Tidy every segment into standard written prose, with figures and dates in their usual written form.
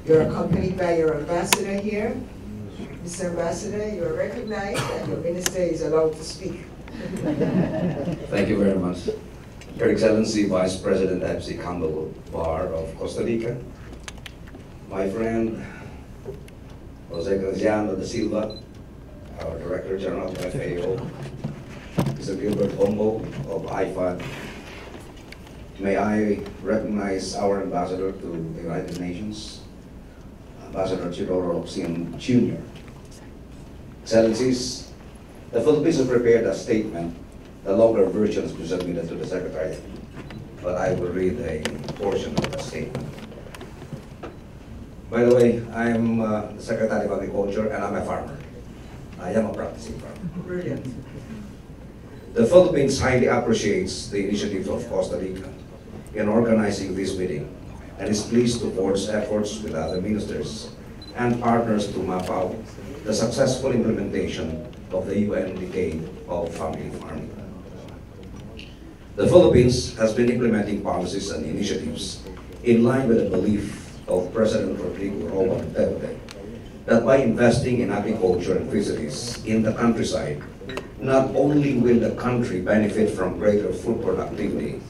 You're accompanied by your ambassador here. Mr. Ambassador, you are recognized and your minister is allowed to speak. Thank you very much. Your Excellency Vice President MC Campbell Bar of Costa Rica, my friend Jose Graziano da Silva, our Director General of FAO, Mr. Gilbert Ombo of IFAD. May I recognize our ambassador to the United Nations, Ambassador Chidoro Sim Jr. Excellencies, the Philippines has prepared a statement. The longer version is submitted to the Secretary, but I will read a portion of the statement. By the way, I'm the Secretary of Agriculture and I'm a farmer. I am a practicing farmer. Brilliant. The Philippines highly appreciates the initiative of Costa Rica in organizing this meeting and is pleased to forge efforts with other ministers and partners to map out the successful implementation of the UN Decade of Family Farming. The Philippines has been implementing policies and initiatives in line with the belief of President Rodrigo Roa Duterte that by investing in agriculture and fisheries in the countryside, not only will the country benefit from greater food productivity,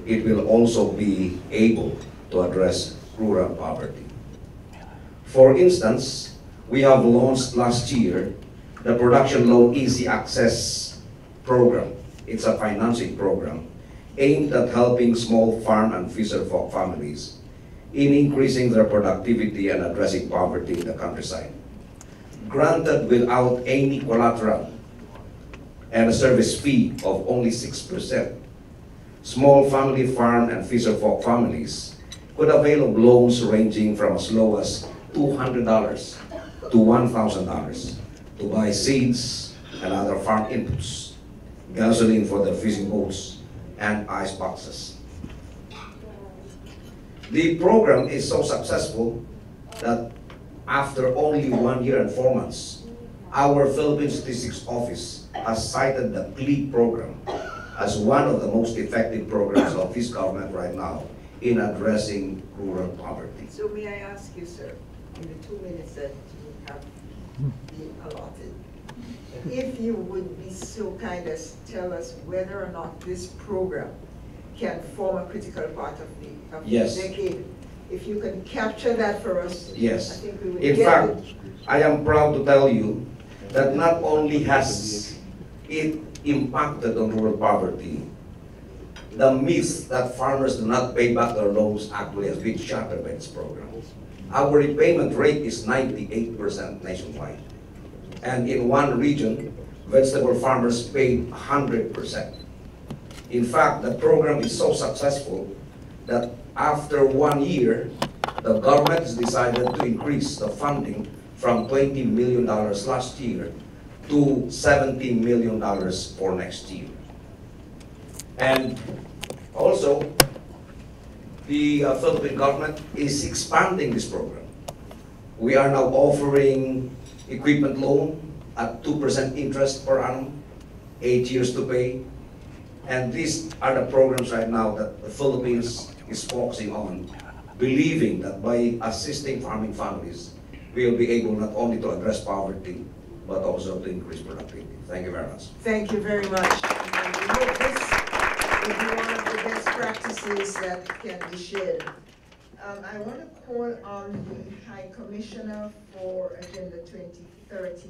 it will also be able to address rural poverty. For instance, we have launched last year the Production Loan Easy Access Program. It's a financing program aimed at helping small farm and fisher folk families in increasing their productivity and addressing poverty in the countryside. Granted without any collateral and a service fee of only 6%, small family farm and fisher folk families could avail of loans ranging from as low as $200 to $1,000 to buy seeds and other farm inputs, gasoline for their fishing boats, and ice boxes. The program is so successful that after only 1 year and 4 months, our Philippine Statistics Office has cited the PLEAD program as one of the most effective programs of this government right now in addressing rural poverty. So may I ask you, sir, in the 2 minutes that you have been allotted, if you would be so kind as to tell us whether or not this program can form a critical part of the Yes. decade. If you can capture that for us, Yes. I think we would In get fact, it. I am proud to tell you that not only has it impacted on rural poverty, the myth that farmers do not pay back their loans actually has been shattered by this program. Our repayment rate is 98% nationwide. And in one region, vegetable farmers paid 100%. In fact, the program is so successful that after 1 year, the government has decided to increase the funding from $20 million last year to $17 million for next year. And also, the Philippine government is expanding this program. We are now offering equipment loan at 2% interest per annum, 8 years to pay. And these are the programs right now that the Philippines is focusing on, believing that by assisting farming families, we will be able not only to address poverty, but also to increase productivity. Thank you very much. Thank you very much. And we hope this will be one of the best practices that can be shared. I want to call on the High Commissioner for Agenda 2030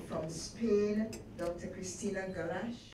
from Spain, Dr. Cristina Galash.